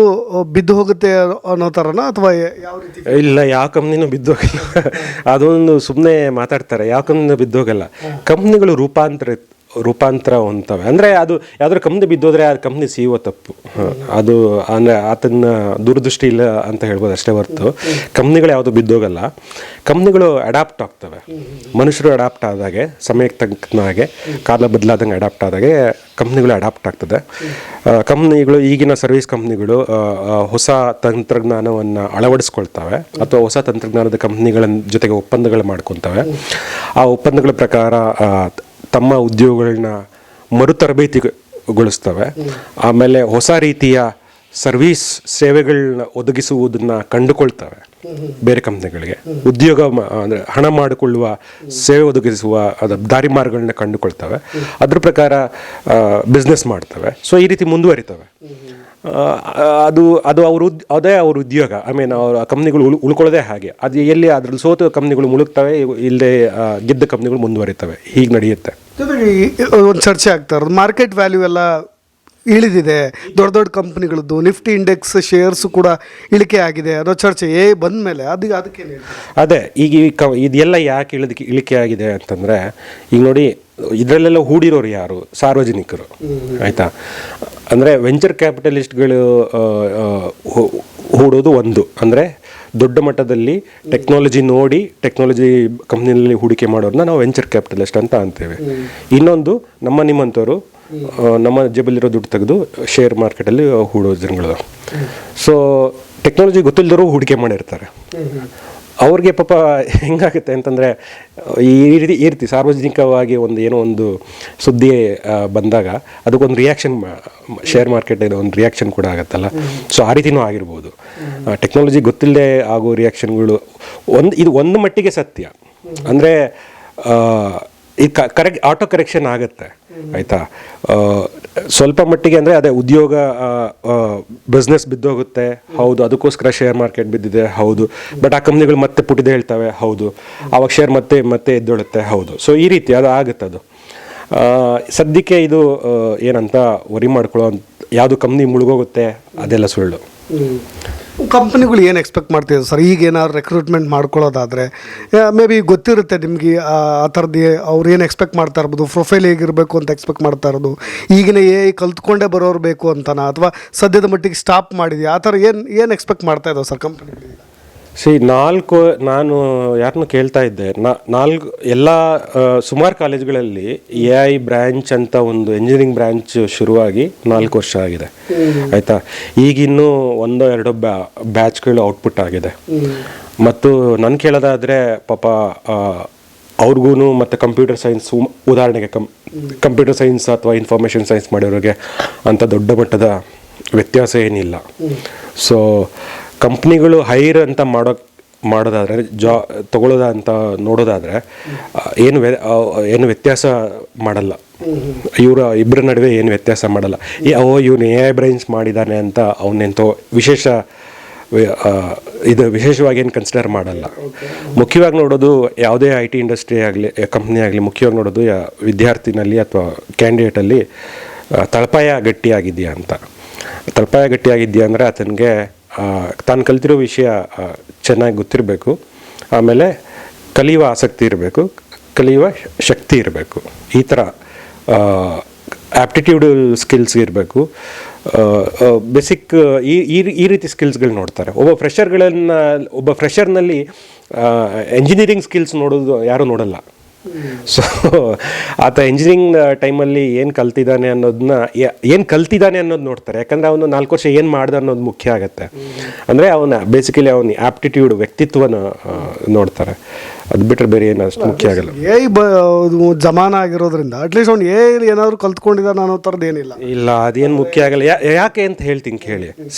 ಬಿದ್ದು ಹೋಗುತ್ತೆ ಅನ್ನೋ ಥರನ, ಅಥವಾ ಯಾವ ರೀತಿ? ಇಲ್ಲ, ಯಾವ ಕಂಪ್ನಿನೂ ಬಿದ್ದೋಗಲ್ಲ. ಅದೊಂದು ಸುಮ್ಮನೆ ಮಾತಾಡ್ತಾರೆ. ಯಾವ ಕಂಪ್ನಿನೂ ಬಿದ್ದೋಗಲ್ಲ. ಕಂಪ್ನಿಗಳು ರೂಪಾಂತರ ಹೊಂದ್ತವೆ. ಅಂದರೆ ಅದು ಯಾವ್ದಾದ್ರು ಕಂಪ್ನಿ ಬಿದ್ದೋದ್ರೆ ಆ ಕಂಪ್ನಿ CEO ತಪ್ಪು. ಅದು ಅಂದರೆ ಆತನ ದೂರದೃಷ್ಟಿ ಇಲ್ಲ ಅಂತ ಹೇಳ್ಬೋದು ಅಷ್ಟೇ ಹೊರತು ಕಂಪ್ನಿಗಳು ಯಾವುದು ಬಿದ್ದೋಗಲ್ಲ. ಕಂಪ್ನಿಗಳು ಅಡಾಪ್ಟ್ ಆಗ್ತವೆ. ಮನುಷ್ಯರು ಅಡಾಪ್ಟ್ ಆದಾಗೆ, ಸಮಯಕ್ಕೆ ತಕ್ಕನಾಗೆ, ಕಾಲ ಬದಲಾದಂಗೆ ಅಡಾಪ್ಟ್ ಆದಾಗೆ ಕಂಪ್ನಿಗಳು ಅಡಾಪ್ಟ್ ಆಗ್ತದೆ. ಕಂಪ್ನಿಗಳು, ಈಗಿನ ಸರ್ವಿಸ್ ಕಂಪ್ನಿಗಳು ಹೊಸ ತಂತ್ರಜ್ಞಾನವನ್ನು ಅಳವಡಿಸ್ಕೊಳ್ತವೆ ಅಥವಾ ಹೊಸ ತಂತ್ರಜ್ಞಾನದ ಕಂಪ್ನಿಗಳ ಜೊತೆಗೆ ಒಪ್ಪಂದಗಳು ಮಾಡ್ಕೊತವೆ. ಆ ಒಪ್ಪಂದಗಳ ಪ್ರಕಾರ ತಮ್ಮ ಉದ್ಯೋಗಗಳನ್ನ ಮರುತರಬೇತಿಗೊಳಿಸ್ತವೆ. ಆಮೇಲೆ ಹೊಸ ರೀತಿಯ ಸರ್ವೀಸ್ ಸೇವೆಗಳನ್ನ ಒದಗಿಸುವುದನ್ನು ಕಂಡುಕೊಳ್ತವೆ. ಬೇರೆ ಕಂಪ್ನಿಗಳಿಗೆ ಉದ್ಯೋಗ ಅಂದರೆ ಹಣ ಮಾಡಿಕೊಳ್ಳುವ, ಸೇವೆ ಒದಗಿಸುವ ದಾರಿ ಮಾರ್ಗಗಳನ್ನ ಕಂಡುಕೊಳ್ತವೆ. ಅದ್ರ ಪ್ರಕಾರ ಬಿಸ್ನೆಸ್ ಮಾಡ್ತವೆ. ಸೊ ಈ ರೀತಿ ಮುಂದುವರಿತವೆ. ಅದೇ ಅವ್ರ ಉದ್ಯೋಗ. ಅವ್ರ ಕಂಪ್ನಿಗಳು ಉಳ್ಕೊಳ್ಳೋದೇ ಹಾಗೆ. ಅದು ಎಲ್ಲಿ ಅದ್ರಲ್ಲಿ ಸೋತು ಕಂಪ್ನಿಗಳು ಮುಳುಗ್ತವೆ, ಇಲ್ಲದೆ ಗೆದ್ದ ಕಂಪ್ನಿಗಳು ಮುಂದುವರಿತವೆ. ಹೀಗೆ ನಡೆಯುತ್ತೆ. ಜೊತೆಗೆ ಒಂದು ಚರ್ಚೆ ಆಗ್ತಾ ಇರೋದು ಮಾರ್ಕೆಟ್ ವ್ಯಾಲ್ಯೂ ಎಲ್ಲ ಇಳಿದಿದೆ. ದೊಡ್ಡ ಕಂಪ್ನಿಗಳದ್ದು ನಿಫ್ಟಿ ಇಂಡೆಕ್ಸ್ ಶೇರ್ಸು ಕೂಡ ಇಳಿಕೆ ಆಗಿದೆ ಅನ್ನೋ ಚರ್ಚೆ ಬಂದ ಮೇಲೆ ಅದಕ್ಕೇನು? ಅದೇ ಈಗ ಇದೆಲ್ಲ ಯಾಕೆ ಇಳಿಕೆ ಆಗಿದೆ ಅಂತಂದರೆ, ಈಗ ನೋಡಿ, ಇದರಲ್ಲೆಲ್ಲ ಹೂಡಿರೋರು ಯಾರು? ಸಾರ್ವಜನಿಕರು. ಆಯಿತಾ? ಅಂದರೆ ವೆಂಚರ್ ಕ್ಯಾಪಿಟಲಿಸ್ಟ್ಗಳು ಹೂಡೋದು ಒಂದು. ಅಂದರೆ ದೊಡ್ಡ ಮಟ್ಟದಲ್ಲಿ ಟೆಕ್ನಾಲಜಿ ನೋಡಿ ಟೆಕ್ನಾಲಜಿ ಕಂಪ್ನಿನಲ್ಲಿ ಹೂಡಿಕೆ ಮಾಡೋರನ್ನ ನಾವು ವೆಂಚರ್ ಕ್ಯಾಪಿಟಲಿಸ್ಟ್ ಅಂತ ಅಂತೇವೆ. ಇನ್ನೊಂದು ನಿಮ್ಮಂಥವ್ರು ನಮ್ಮ ಜೇಬಲ್ಲಿರೋ ದುಡ್ಡು ತೆಗೆದು ಶೇರ್ ಮಾರ್ಕೆಟಲ್ಲಿ ಹೂಡೋ ಜನಗಳು. ಸೊ ಟೆಕ್ನಾಲಜಿ ಗೊತ್ತಿಲ್ಲದರೂ ಹೂಡಿಕೆ ಮಾಡಿರ್ತಾರೆ. ಅವ್ರಿಗೆ ಪಾಪ ಹೆಂಗಾಗುತ್ತೆ ಅಂತಂದರೆ, ಈ ರೀತಿ ಸಾರ್ವಜನಿಕವಾಗಿ ಏನೋ ಒಂದು ಸುದ್ದಿ ಬಂದಾಗ ಅದಕ್ಕೊಂದು ರಿಯಾಕ್ಷನ್, ಶೇರ್ ಮಾರ್ಕೆಟ್ ಒಂದು ರಿಯಾಕ್ಷನ್ ಕೂಡ ಆಗುತ್ತಲ್ಲ. ಸೊ ಆ ರೀತಿನೂ ಆಗಿರ್ಬೋದು. ಟೆಕ್ನಾಲಜಿ ಗೊತ್ತಿಲ್ಲದೆ ಆಗೋ ರಿಯಾಕ್ಷನ್ಗಳು ಇದು ಒಂದು ಮಟ್ಟಿಗೆ ಸತ್ಯ. ಅಂದರೆ ಇದು ಆಟೋ ಕರೆಕ್ಷನ್ ಆಗುತ್ತೆ. ಆಯಿತಾ? ಸ್ವಲ್ಪ ಮಟ್ಟಿಗೆ ಅಂದರೆ ಅದೇ ಉದ್ಯೋಗ, ಬಿಸ್ನೆಸ್ ಬಿದ್ದೋಗುತ್ತೆ. ಹೌದು, ಅದಕ್ಕೋಸ್ಕರ ಶೇರ್ ಮಾರ್ಕೆಟ್ ಬಿದ್ದಿದೆ. ಹೌದು. ಬಟ್ ಆ ಕಂಪ್ನಿಗಳು ಮತ್ತೆ ಪುಟಿದೆ ಹೇಳ್ತವೆ. ಹೌದು. ಆವಾಗ ಶೇರ್ ಮತ್ತೆ ಎದ್ದೊಳುತ್ತೆ. ಹೌದು. ಸೊ ಈ ರೀತಿ ಅದು ಆಗುತ್ತೆ. ಅದು ಸದ್ಯಕ್ಕೆ ಇದು ಏನಂತ ವರಿ ಮಾಡ್ಕೊಳ್ಳೋ, ಯಾವುದು ಕಂಪ್ನಿ ಮುಳುಗೋಗುತ್ತೆ ಅದೆಲ್ಲ ಸುಳ್ಳು. ಕಂಪ್ನಿಗಳು ಏನು ಎಕ್ಸ್ಪೆಕ್ಟ್ ಮಾಡ್ತಿದ್ರು ಸರ್? ಈಗ ಏನಾದ್ರು ರೆಕ್ರೂಟ್ಮೆಂಟ್ ಮಾಡ್ಕೊಳ್ಳೋದಾದರೆ ಮೇ ಬಿ ಗೊತ್ತಿರುತ್ತೆ ನಿಮಗೆ ಆ ಥರದ್ದು ಅವ್ರು ಏನು ಎಕ್ಸ್ಪೆಕ್ಟ್ ಮಾಡ್ತಾ ಇರ್ಬೋದು, ಪ್ರೊಫೈಲ್ ಹೇಗಿರಬೇಕು ಅಂತ ಎಕ್ಸ್ಪೆಕ್ಟ್ ಮಾಡ್ತಾ ಇರೋದು. ಈಗಿನ ಕಲ್ತ್ಕೊಂಡೇ ಬರೋರು ಬೇಕು ಅಂತನಾ, ಅಥವಾ ಸದ್ಯದ ಮಟ್ಟಿಗೆ ಸ್ಟಾಪ್ ಮಾಡಿದೆಯಾ? ಆ ಥರ ಏನು ಎಕ್ಸ್ಪೆಕ್ಟ್ ಮಾಡ್ತಾ ಇದ್ದಾವೆ ಸರ್ ಕಂಪ್ನಿಗಳಿಗೆ? ನಾನು ಯಾರನ್ನು ಕೇಳ್ತಾ ಇದ್ದೆ, ಸುಮಾರು ಕಾಲೇಜ್ಗಳಲ್ಲಿ AI ಬ್ರ್ಯಾಂಚ್ ಅಂತ ಒಂದು ಎಂಜಿನಿಯರಿಂಗ್ ಬ್ರ್ಯಾಂಚ್ ಶುರುವಾಗಿ 4 ವರ್ಷ ಆಗಿದೆ. ಆಯಿತಾ? ಈಗಿನ್ನೂ 1-2 ಬ್ಯಾಚ್ಗಳು ಔಟ್ಪುಟ್ ಆಗಿದೆ. ಮತ್ತು ನಾನು ಕೇಳೋದಾದರೆ ಪಾಪ ಅವ್ರಿಗೂ ಮತ್ತು ಕಂಪ್ಯೂಟರ್ ಸೈನ್ಸ್, ಉದಾಹರಣೆಗೆ ಕಂಪ್ಯೂಟರ್ ಸೈನ್ಸ್ ಅಥವಾ ಇನ್ಫಾರ್ಮೇಷನ್ ಸೈನ್ಸ್ ಮಾಡಿರೋರಿಗೆ ಅಂಥ ದೊಡ್ಡ ಮಟ್ಟದ ವ್ಯತ್ಯಾಸ ಏನಿಲ್ಲ. ಸೊ ಕಂಪ್ನಿಗಳು ಹೈರ್ ಅಂತ ಮಾಡೋದಾದರೆ ತಗೊಳ್ಳೋದ ಅಂತ ನೋಡೋದಾದರೆ ಏನು ವ್ಯತ್ಯಾಸ ಮಾಡಲ್ಲ. ಇಬ್ಬರ ನಡುವೆ ಏನು ವ್ಯತ್ಯಾಸ ಮಾಡಲ್ಲ. ಇವನು AI ಬ್ರೈನ್ಸ್ ಮಾಡಿದ್ದಾನೆ ಅಂತ ಅವನೆಂತೋ ವಿಶೇಷವಾಗಿ ಏನು ಕನ್ಸಿಡರ್ ಮಾಡಲ್ಲ. ಮುಖ್ಯವಾಗಿ ನೋಡೋದು ಯಾವುದೇ IT ಇಂಡಸ್ಟ್ರಿ ಆಗಲಿ ಕಂಪ್ನಿ ಆಗಲಿ ಮುಖ್ಯವಾಗಿ ನೋಡೋದು ವಿದ್ಯಾರ್ಥಿನಲ್ಲಿ ಅಥವಾ ಕ್ಯಾಂಡಿಡೇಟಲ್ಲಿ ತಳಪಾಯ ಗಟ್ಟಿಯಾಗಿದೆಯಾ ಅಂತ. ತಳಪಾಯ ಗಟ್ಟಿಯಾಗಿದೆಯಾ ಅಂದರೆ ಆತನಿಗೆ ತಾನು ಕಲ್ತಿರೋ ವಿಷಯ ಚೆನ್ನಾಗಿ ಗೊತ್ತಿರಬೇಕು, ಆಮೇಲೆ ಕಲಿಯುವ ಆಸಕ್ತಿ ಇರಬೇಕು, ಕಲಿಯುವ ಶಕ್ತಿ ಇರಬೇಕು. ಈ ಥರ ಆ್ಯಪ್ಟಿಟ್ಯೂಡ್ ಸ್ಕಿಲ್ಸ್ ಇರಬೇಕು. ಬೇಸಿಕ್ ಈ ರೀತಿ ಸ್ಕಿಲ್ಸ್ಗಳು ನೋಡ್ತಾರೆ. ಒಬ್ಬ ಫ್ರೆಷರ್ನಲ್ಲಿ ಎಂಜಿನಿಯರಿಂಗ್ ಸ್ಕಿಲ್ಸ್ ನೋಡೋದು ಯಾರೂ ನೋಡಲ್ಲ. ಸೊ ಆತ ಇಂಜಿನಿಯರಿಂಗ್ ಟೈಮಲ್ಲಿ ಏನು ಕಲ್ತಿದ್ದಾನೆ ಅನ್ನೋದು ನೋಡ್ತಾರೆ. ಯಾಕಂದರೆ ಅವನು 4 ವರ್ಷ ಏನು ಮಾಡ್ದ ಅನ್ನೋದು ಮುಖ್ಯ ಆಗುತ್ತೆ. ಅಂದರೆ ಬೇಸಿಕಲಿ ಅವನ ಆ್ಯಪ್ಟಿಟ್ಯೂಡ್ ವ್ಯಕ್ತಿತ್ವನ ನೋಡ್ತಾರೆ. ಅದು ಬಿಟ್ಟರೆ ಬೇರೆ ಏನು ಅಷ್ಟು ಮುಖ್ಯ ಆಗಲ್ಲ. ಜಮಾನ ಆಗಿರೋದ್ರಿಂದ ಅಟ್ಲೀಸ್ಟ್ ಅವ್ನು ಏನಾದರೂ ಕಲ್ತ್ಕೊಂಡಿದ್ದಾನೆ ಅನ್ನೋ ಥರದ್ದು ಏನಿಲ್ಲ. ಇಲ್ಲ, ಅದೇನು ಮುಖ್ಯ ಆಗಲ್ಲ. ಯಾಕೆ ಅಂತ ಹೇಳ್ತೀನಿ ಕೇಳಿ.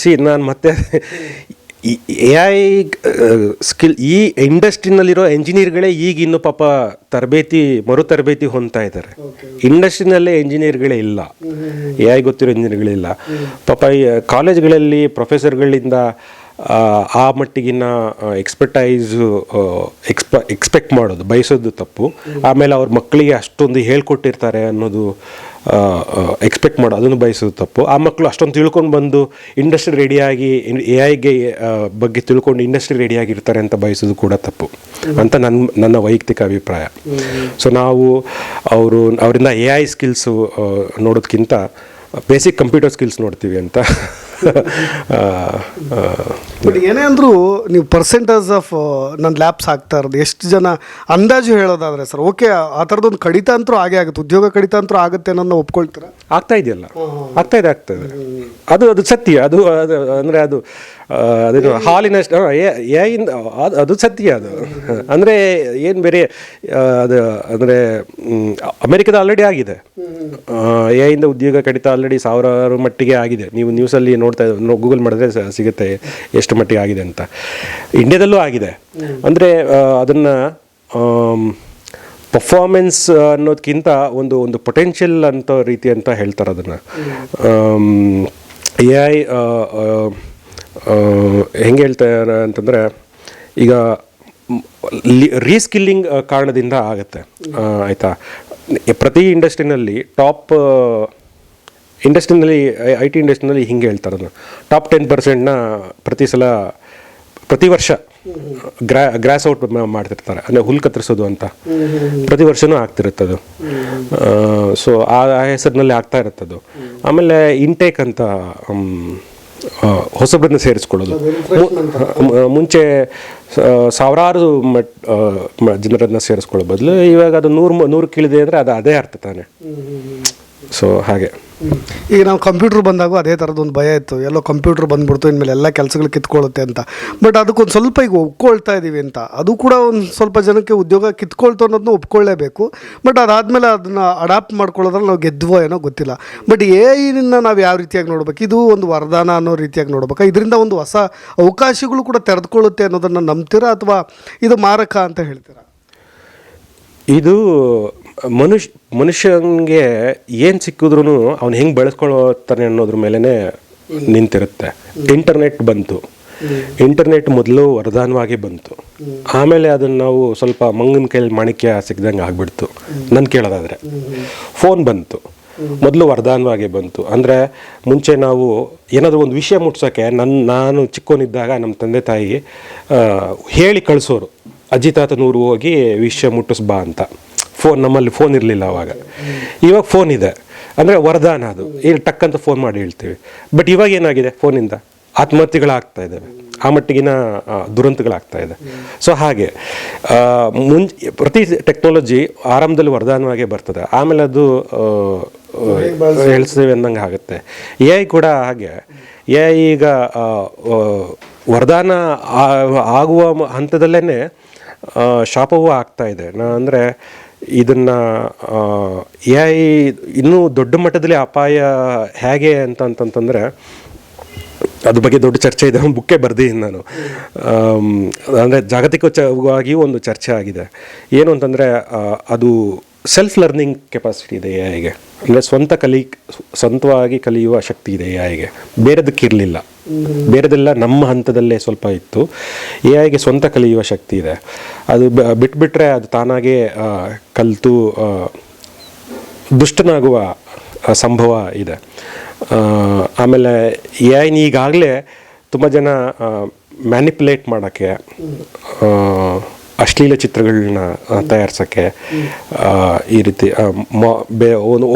ನಾನು ಮತ್ತೆ AI ಸ್ಕಿಲ್ ಈ ಇಂಡಸ್ಟ್ರಿನಲ್ಲಿರೋ ಎಂಜಿನಿಯರ್ಗಳೇ ಈಗ ಇನ್ನು ಪಾಪ ಮರು ತರಬೇತಿ ಹೊಂದ್ತಾ ಇದ್ದಾರೆ. ಇಂಡಸ್ಟ್ರಿನಲ್ಲೇ ಎಂಜಿನಿಯರ್ಗಳೇ ಇಲ್ಲ, AI ಗೊತ್ತಿರೋ ಎಂಜಿನಿಯರ್ಗಳಿಲ್ಲ. ಪಾಪ ಈ ಕಾಲೇಜ್ಗಳಲ್ಲಿ ಪ್ರೊಫೆಸರ್ಗಳಿಂದ ಆ ಮಟ್ಟಿಗಿನ ಎಕ್ಸ್ಪೆಕ್ಟ್ ಮಾಡೋದು, ಬಯಸೋದು ತಪ್ಪು. ಆಮೇಲೆ ಅವ್ರ ಮಕ್ಕಳಿಗೆ ಅಷ್ಟೊಂದು ಹೇಳ್ಕೊಟ್ಟಿರ್ತಾರೆ ಅನ್ನೋದು ಎಕ್ಸ್ಪೆಕ್ಟ್ ಮಾಡೋದು, ಅದನ್ನು ಬಯಸೋದು ತಪ್ಪು. ಆ ಮಕ್ಕಳು ಅಷ್ಟೊಂದು ತಿಳ್ಕೊಂಡು ಬಂದು ಇಂಡಸ್ಟ್ರಿ ರೆಡಿಯಾಗಿ AIಗೆ ಬಗ್ಗೆ ತಿಳ್ಕೊಂಡು ಇಂಡಸ್ಟ್ರಿ ರೆಡಿಯಾಗಿರ್ತಾರೆ ಅಂತ ಬಯಸೋದು ಕೂಡ ತಪ್ಪು ಅಂತ ನನ್ನ ವೈಯಕ್ತಿಕ ಅಭಿಪ್ರಾಯ. ಸೊ ನಾವು ಅವರಿಂದ AI ಸ್ಕಿಲ್ಸು ನೋಡೋದಕ್ಕಿಂತ ಬೇಸಿಕ್ ಕಂಪ್ಯೂಟರ್ ಸ್ಕಿಲ್ಸ್ ನೋಡ್ತೀವಿ ಅಂತ. ಬಟ್ ಏನೇ ಅಂದರೂ ನೀವು ಪರ್ಸೆಂಟೇಜ್ ಆಫ್ ನನ್ನ ಲ್ಯಾಬ್ಸ್ ಆಗ್ತಾ ಇರೋದು ಎಷ್ಟು ಜನ ಅಂದಾಜು ಹೇಳೋದಾದರೆ ಸರ್, ಓಕೆ ಆ ಥರದೊಂದು ಕಡಿತ ಅಂತೂ ಆಗೇ ಆಗುತ್ತೆ, ಉದ್ಯೋಗ ಕಡಿತ ಅಂತೂ ಆಗುತ್ತೆ ಅನ್ನೋದನ್ನ ಒಪ್ಕೊಳ್ತೀರಾ? ಆಗ್ತಾ ಇದೆಯಲ್ಲ, ಆಗ್ತಾಯಿದೆ. ಅದು ಸತ್ಯ. ಅಂದರೆ ಅದೇನು ಹಾಲಿನಷ್ಟು ಅದು ಸತ್ಯ. ಅದು ಅಂದರೆ ಏನು ಬೇರೆ ಅಂದರೆ ಅಮೆರಿಕದ ಆಲ್ರೆಡಿ ಆಗಿದೆ. AI ಉದ್ಯೋಗ ಕಡಿತ ಆಲ್ರೆಡಿ 1000 ಮಟ್ಟಿಗೆ ಆಗಿದೆ. ನೀವು ನ್ಯೂಸಲ್ಲಿ ಗೂಗಲ್ ಮಾಡಿದ್ರೆ ಸಿಗುತ್ತೆ ಎಷ್ಟು ಮಟ್ಟಿಗೆ ಆಗಿದೆ ಅಂತ. ಇಂಡಿಯಾದಲ್ಲೂ ಆಗಿದೆ. ಅಂದರೆ ಅದನ್ನು ಪರ್ಫಾರ್ಮೆನ್ಸ್ ಅನ್ನೋದಕ್ಕಿಂತ ಒಂದು ಪೊಟೆನ್ಷಿಯಲ್ ಅಂತ ರೀತಿ ಅಂತ ಹೇಳ್ತಾರೆ ಅದನ್ನು. AI ಹೆಂಗೆ ಹೇಳ್ತಾರೆ ಅಂತಂದರೆ, ಈಗ ರೀಸ್ಕಿಲ್ಲಿಂಗ್ ಕಾರಣದಿಂದ ಆಗುತ್ತೆ. ಆಯಿತಾ, ಪ್ರತಿ ಇಂಡಸ್ಟ್ರಿನಲ್ಲಿ IT ಇಂಡಸ್ಟ್ರಿನಲ್ಲಿ ಹಿಂಗೆ ಹೇಳ್ತಾರೆ ಅದನ್ನು, ಟಾಪ್ 10%ನ ಪ್ರತಿ ವರ್ಷ ಗ್ರಾಸ್ ಔಟ್ ಮಾಡ್ತಿರ್ತಾರೆ. ಅಂದರೆ ಹುಲ್ ಕತ್ತರಿಸೋದು ಅಂತ ಪ್ರತಿ ವರ್ಷವೂ ಆಗ್ತಿರುತ್ತದು. ಸೊ ಆ ಹೆಸರಿನಲ್ಲಿ ಆಗ್ತಾ ಇರುತ್ತದು. ಆಮೇಲೆ ಇಂಟೇಕ್ ಅಂತ ಹೊಸಬ್ರನ್ನ ಸೇರಿಸ್ಕೊಳ್ಳೋದು. ಮುಂಚೆ ಸಾವಿರಾರು ಜನರನ್ನ ಸೇರಿಸ್ಕೊಳ್ಳೋ ಬದಲು ಇವಾಗ ಅದು 100 ಕೀಳಿದೆ ಅಂದರೆ ಅದೇ ಅರ್ಥ ತಾನೆ. ಸೊ ಹಾಗೆ ಈಗ ನಾವು ಕಂಪ್ಯೂಟರ್ ಬಂದಾಗೂ ಅದೇ ಥರದೊಂದು ಭಯ ಇತ್ತು, ಎಲ್ಲೋ ಕಂಪ್ಯೂಟರ್ ಬಂದ್ಬಿಡ್ತು ಇನ್ಮೇಲೆ ಎಲ್ಲ ಕೆಲಸಗಳು ಕಿತ್ಕೊಳ್ಳುತ್ತೆ ಅಂತ. ಬಟ್ ಅದಕ್ಕೊಂದು ಸ್ವಲ್ಪ ಈಗ ಒಪ್ಕೊಳ್ತಾ ಇದ್ದೀವಿ ಅಂತ, ಅದು ಕೂಡ ಒಂದು ಸ್ವಲ್ಪ ಜನಕ್ಕೆ ಉದ್ಯೋಗ ಕಿತ್ಕೊಳ್ತು ಅನ್ನೋದನ್ನ ಒಪ್ಕೊಳ್ಳೇಬೇಕು. ಬಟ್ ಅದಾದಮೇಲೆ ಅದನ್ನು ಅಡಾಪ್ಟ್ ಮಾಡ್ಕೊಳ್ಳೋದ್ರಲ್ಲಿ ನಾವು ಗೆದ್ವೋ ಏನೋ ಗೊತ್ತಿಲ್ಲ. ಬಟ್ AIನ ನಾವು ಯಾವ ರೀತಿಯಾಗಿ ನೋಡ್ಬೇಕು? ಇದು ಒಂದು ವರದಾನ ಅನ್ನೋ ರೀತಿಯಾಗಿ ನೋಡ್ಬೇಕಾ? ಇದರಿಂದ ಒಂದು ಹೊಸ ಅವಕಾಶಗಳು ಕೂಡ ತೆರೆದುಕೊಳ್ಳುತ್ತೆ ಅನ್ನೋದನ್ನು ನಂಬ್ತೀರಾ ಅಥವಾ ಇದು ಮಾರಕ ಅಂತ ಹೇಳ್ತೀರಾ? ಇದು ಮನುಷ್ಯನಿಗೆ ಏನು ಸಿಕ್ಕಿದ್ರೂ ಅವ್ನು ಹೆಂಗೆ ಬೆಳೆಸ್ಕೊಳ್ತಾನೆ ಅನ್ನೋದ್ರ ಮೇಲೇ ನಿಂತಿರುತ್ತೆ. ಇಂಟರ್ನೆಟ್ ಬಂತು. ಇಂಟರ್ನೆಟ್ ಮೊದಲು ವರದಾನವಾಗಿ ಬಂತು. ಆಮೇಲೆ ಅದನ್ನು ನಾವು ಸ್ವಲ್ಪ ಮಂಗನ ಕೈಯಲ್ಲಿ ಮಾಣಿಕ್ಯ ಸಿಕ್ಕಿದಂಗೆ ಆಗಿಬಿಡ್ತು. ನನ್ನ ಕೇಳೋದಾದರೆ ಫೋನ್ ಬಂತು. ಮೊದಲು ವರದಾನವಾಗಿ ಬಂತು. ಅಂದರೆ ಮುಂಚೆ ನಾವು ಏನಾದರೂ ಒಂದು ವಿಷಯ ಮುಟ್ಸೋಕ್ಕೆ ನಾನು ಚಿಕ್ಕವನಿದ್ದಾಗ ನಮ್ಮ ತಂದೆ ತಾಯಿ ಹೇಳಿ ಕಳಿಸೋರು, ಅಜ್ಜಿ ತಾತ ನೂರು ಹೋಗಿ ವಿಷಯ ಮುಟ್ಟಿಸ್ಬಾ ಅಂತ. ನಮ್ಮಲ್ಲಿ ಫೋನ್ ಇರಲಿಲ್ಲ ಅವಾಗ. ಇವಾಗ ಫೋನ್ ಇದೆ ಅಂದರೆ ವರದಾನ. ಅದು ಇಲ್ಲಿ ಟಕ್ಕಂತ ಫೋನ್ ಮಾಡಿ ಹೇಳ್ತೀವಿ. ಬಟ್ ಇವಾಗ ಏನಾಗಿದೆ, ಫೋನಿಂದ ಆತ್ಮಹತ್ಯೆಗಳಾಗ್ತಾ ಇದ್ದಾವೆ, ಆ ಮಟ್ಟಿಗಿನ ದುರಂತಗಳಾಗ್ತಾ ಇದೆ. ಸೊ ಹಾಗೆ ಪ್ರತಿ ಟೆಕ್ನಾಲಜಿ ಆರಂಭದಲ್ಲಿ ವರದಾನವಾಗೇ ಬರ್ತದೆ, ಆಮೇಲೆ ಅದು ಹೇಳ್ತೇವೆ ಅನ್ನಂಗೆ ಆಗುತ್ತೆ. AI ಕೂಡ ಹಾಗೆ. AI ಈಗ ವರದಾನ ಆಗುವ ಹಂತದಲ್ಲೇ ಶಾಪವೂ ಆಗ್ತಾ ಇದೆ. ಅಂದರೆ ಇದನ್ನು AI ಇನ್ನೂ ದೊಡ್ಡ ಮಟ್ಟದಲ್ಲಿ ಅಪಾಯ ಹೇಗೆ ಅಂತಂತಂದರೆ, ಅದ್ರ ಬಗ್ಗೆ ದೊಡ್ಡ ಚರ್ಚೆ ಇದೆ, ಬುಕ್ಕೇ ಬರ್ದಿದ್ದೀನಿ ನಾನು. ಅಂದರೆ ಜಾಗತಿಕವಾಗಿಯೂ ಒಂದು ಚರ್ಚೆ ಆಗಿದೆ. ಏನು ಅಂತಂದರೆ ಅದು ಸೆಲ್ಫ್ ಲರ್ನಿಂಗ್ ಕೆಪಾಸಿಟಿ ಇದೆ ಎ ಐಗೆ. ಅಂದರೆ ಸ್ವಂತವಾಗಿ ಕಲಿಯುವ ಶಕ್ತಿ ಇದೆ ಎ ಐಗೆ, ಬೇರೆದಕ್ಕಿರಲಿಲ್ಲ. ಬೇರೆದೆಲ್ಲ ನಮ್ಮ ಹಂತದಲ್ಲೇ ಸ್ವಲ್ಪ ಇತ್ತು. ಎ ಐಗೆ ಸ್ವಂತ ಕಲಿಯುವ ಶಕ್ತಿ ಇದೆ. ಅದು ಬಿಟ್ಬಿಟ್ರೆ ಅದು ತಾನಾಗೇ ಕಲಿತು ದುಷ್ಟನಾಗುವ ಸಂಭವ ಇದೆ. ಆಮೇಲೆ ಎ ಐನ ಈಗಾಗಲೇ ತುಂಬ ಜನ ಮ್ಯಾನಿಪ್ಯುಲೇಟ್ ಮಾಡೋಕ್ಕೆ, ಅಶ್ಲೀಲ ಚಿತ್ರಗಳನ್ನ ತಯಾರಿಸೋಕ್ಕೆ, ಈ ರೀತಿ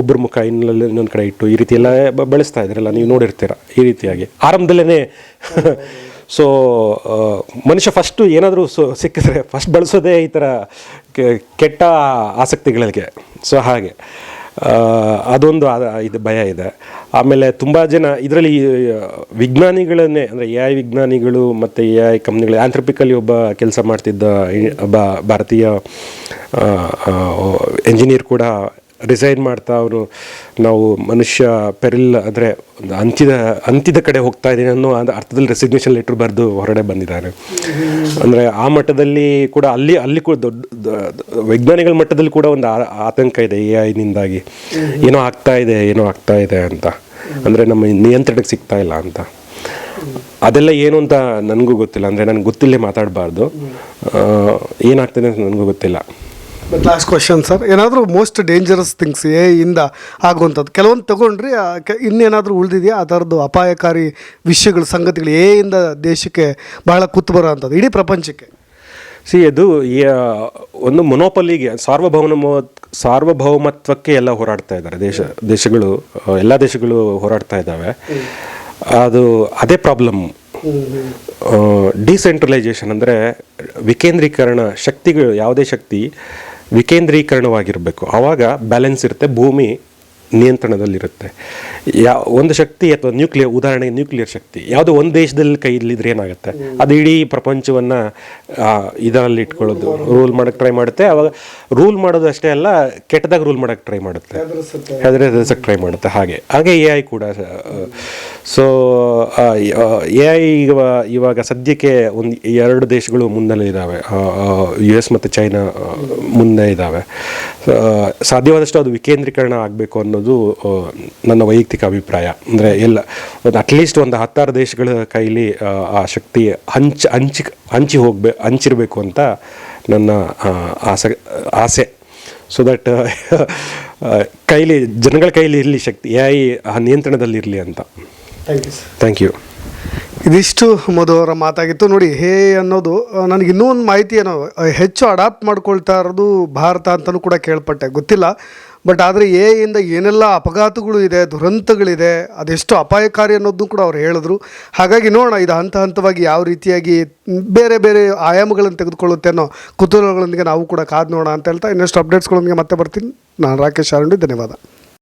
ಒಬ್ಬರ ಮುಖ ಇನ್ನೊಂದು ಕಡೆ ಇಟ್ಟು ಈ ರೀತಿ ಎಲ್ಲ ಬಳಸ್ತಾ ಇದ್ರಲ್ಲ, ನೀವು ನೋಡಿರ್ತೀರ. ಈ ರೀತಿಯಾಗಿ ಆರಂಭದಲ್ಲೇ ಸೊ ಮನುಷ್ಯ ಫಸ್ಟು ಏನಾದರೂ ಸಿಕ್ಕಿದ್ರೆ ಫಸ್ಟ್ ಬಳಸೋದೇ ಈ ಥರ ಕೆಟ್ಟ ಆಸಕ್ತಿಗಳಿಗೆ. ಸೊ ಹಾಗೆ ಅದೊಂದು ಇದು ಭಯ ಇದೆ. ಆಮೇಲೆ ತುಂಬ ಜನ ಇದರಲ್ಲಿ ವಿಜ್ಞಾನಿಗಳನ್ನೇ, ಅಂದರೆ ಎ ಐ ವಿಜ್ಞಾನಿಗಳು ಮತ್ತು ಎ ಐ ಕಂಪ್ನಿಗಳು, ಆಂಥ್ರಪಿಕಲಿ ಒಬ್ಬ ಕೆಲಸ ಮಾಡ್ತಿದ್ದ ಒಬ್ಬ ಭಾರತೀಯ ಎಂಜಿನಿಯರ್ ಕೂಡ ರಿಸೈನ್ ಮಾಡ್ತಾ ಅವರು ನಾವು ಮನುಷ್ಯ ಪೆರಿಲ್ ಅಂದರೆ ಅಂತ್ಯದ ಕಡೆ ಹೋಗ್ತಾ ಇದ್ದೀನಿ ಅನ್ನೋ ಅರ್ಥದಲ್ಲಿ ರೆಸಿಗ್ನೇಷನ್ ಲೆಟ್ರ್ ಬರೆದು ಹೊರಗಡೆ ಬಂದಿದ್ದಾರೆ. ಅಂದರೆ ಆ ಮಟ್ಟದಲ್ಲಿ ಕೂಡ ಅಲ್ಲಿ ಕೂಡ ದೊಡ್ಡ ವೈಜ್ಞಾನಿಗಳ ಮಟ್ಟದಲ್ಲಿ ಕೂಡ ಒಂದು ಆತಂಕ ಇದೆ ಎ ಐನಿಂದಾಗಿ. ಏನೋ ಆಗ್ತಾ ಇದೆ ಅಂತ, ಅಂದರೆ ನಮ್ಮ ನಿಯಂತ್ರಣಕ್ಕೆ ಸಿಗ್ತಾ ಇಲ್ಲ ಅಂತ. ಅದೆಲ್ಲ ಏನು ಅಂತ ನನಗೂ ಗೊತ್ತಿಲ್ಲ. ಅಂದರೆ ನನಗೆ ಗೊತ್ತಿಲ್ಲೇ ಮಾತಾಡಬಾರ್ದು. ಏನಾಗ್ತದೆ ಅಂತ ನನಗೂ ಗೊತ್ತಿಲ್ಲ. ಲಾಸ್ಟ್ ಕ್ವಶನ್ ಸರ್, ಏನಾದರೂ ಮೋಸ್ಟ್ ಡೇಂಜರಸ್ ಥಿಂಗ್ಸ್ ಎ ಇಂದ ಆಗುವಂಥದ್ದು ಕೆಲವೊಂದು ತಗೊಂಡ್ರಿ, ಇನ್ನೇನಾದರೂ ಉಳಿದಿದೆಯಾ ಆ ಥರದ್ದು ಅಪಾಯಕಾರಿ ವಿಷಯಗಳು, ಸಂಗತಿಗಳು ಎ ಇಂದ ದೇಶಕ್ಕೆ ಬಹಳ ಕುತ್ತು ಬರೋ ಅಂಥದ್ದು, ಇಡೀ ಪ್ರಪಂಚಕ್ಕೆ? ಅದು ಒಂದು ಮೊನೋಪಲಿಗೆ, ಸಾರ್ವಭೌಮತ್ವಕ್ಕೆ ಎಲ್ಲ ಹೋರಾಡ್ತಾ ಇದ್ದಾರೆ ದೇಶಗಳು, ಎಲ್ಲ ದೇಶಗಳು ಹೋರಾಡ್ತಾ ಇದ್ದಾವೆ. ಅದೇ ಪ್ರಾಬ್ಲಮ್. ಡಿಸೆಂಟ್ರಲೈಸೇಷನ್ ಅಂದರೆ ವಿಕೇಂದ್ರೀಕರಣ. ಶಕ್ತಿಗಳು, ಯಾವುದೇ ಶಕ್ತಿ ವಿಕೇಂದ್ರೀಕರಣವಾಗಿರಬೇಕು, ಆವಾಗ ಬ್ಯಾಲೆನ್ಸ್ ಇರುತ್ತೆ, ಭೂಮಿ ನಿಯಂತ್ರಣದಲ್ಲಿರುತ್ತೆ. ಒಂದು ಶಕ್ತಿ ಅಥವಾ ಉದಾಹರಣೆಗೆ ನ್ಯೂಕ್ಲಿಯರ್ ಶಕ್ತಿ ಯಾವುದೋ ಒಂದು ದೇಶದಲ್ಲಿ ಕೈಲಿದ್ರೆ ಏನಾಗುತ್ತೆ, ಅದು ಇಡೀ ಪ್ರಪಂಚವನ್ನು ಇದರಲ್ಲಿ ಇಟ್ಕೊಳ್ಳೋದು, ರೂಲ್ ಮಾಡೋಕ್ಕೆ ಟ್ರೈ ಮಾಡುತ್ತೆ. ಆವಾಗ ರೂಲ್ ಮಾಡೋದು ಅಷ್ಟೇ ಅಲ್ಲ, ಕೆಟ್ಟದಾಗ ರೂಲ್ ಮಾಡೋಕ್ಕೆ ಟ್ರೈ ಮಾಡುತ್ತೆ, ಹೆದರಿಸೋಕ್ಕೆ ಟ್ರೈ ಮಾಡುತ್ತೆ. ಹಾಗೆ ಎ ಐ ಕೂಡ. ಸೊ ಎ ಐ ಇವಾಗ ಸದ್ಯಕ್ಕೆ ಒಂದು 2 ದೇಶಗಳು ಮುನ್ನೆಲೆ ಇದ್ದಾವೆ, US ಮತ್ತು ಚೈನಾ ಮುಂದೆ ಇದ್ದಾವೆ. ಸಾಧ್ಯವಾದಷ್ಟು ಅದು ವಿಕೇಂದ್ರೀಕರಣ ಆಗಬೇಕು ಅನ್ನೋದು ನನ್ನ ವೈಯಕ್ತಿಕ ಅಭಿಪ್ರಾಯ. ಅಂದರೆ ಒಂದು ಅಟ್ಲೀಸ್ಟ್ ಒಂದು 10 ದೇಶಗಳ ಕೈಲಿ ಆ ಶಕ್ತಿ ಹಂಚಿರಬೇಕು ಅಂತ ನನ್ನ ಆಸೆ. ಸೊ ದಟ್ ಜನಗಳ ಕೈಲಿ ಇರಲಿ ಶಕ್ತಿ, ಎ ಐ ನಿಯಂತ್ರಣದಲ್ಲಿ ಇರಲಿ ಅಂತ. Thank you. ಇದಿಷ್ಟು ಮಧು ಅವರ ಮಾತಾಗಿತ್ತು. ನೋಡಿ, ಹೇ ಅನ್ನೋದು ನನಗೆ ಇನ್ನೂ ಒಂದು ಮಾಹಿತಿ ಏನೋ ಹೆಚ್ಚು ಅಡಾಪ್ಟ್ ಮಾಡ್ಕೊಳ್ತಾ ಇರೋದು ಭಾರತ ಅಂತಲೂ ಕೂಡ ಕೇಳ್ಪಟ್ಟೆ, ಗೊತ್ತಿಲ್ಲ. ಬಟ್ ಆದರೆ ಎ ಇಂದ ಏನೆಲ್ಲ ಅಪಘಾತಗಳು ಇದೆ, ದುರಂತಗಳಿದೆ, ಅದೆಷ್ಟು ಅಪಾಯಕಾರಿ ಅನ್ನೋದನ್ನು ಕೂಡ ಅವ್ರು ಹೇಳಿದ್ರು. ಹಾಗಾಗಿ ನೋಡೋಣ ಇದು ಹಂತವಾಗಿ ಯಾವ ರೀತಿಯಾಗಿ ಬೇರೆ ಬೇರೆ ಆಯಾಮಗಳನ್ನು ತೆಗೆದುಕೊಳ್ಳುತ್ತೆ ಅನ್ನೋ ಕುತೂಹಲಗಳೊಂದಿಗೆ ನಾವು ಕೂಡ ಕಾದು ನೋಡೋಣ ಅಂತ ಹೇಳ್ತಾ ಇನ್ನಷ್ಟು ಅಪ್ಡೇಟ್ಸ್ಗಳೊಂದಿಗೆ ಮತ್ತೆ ಬರ್ತೀನಿ. ನಾನು ರಾಕೇಶ್ ಆರುಂಡಿ, ಧನ್ಯವಾದ.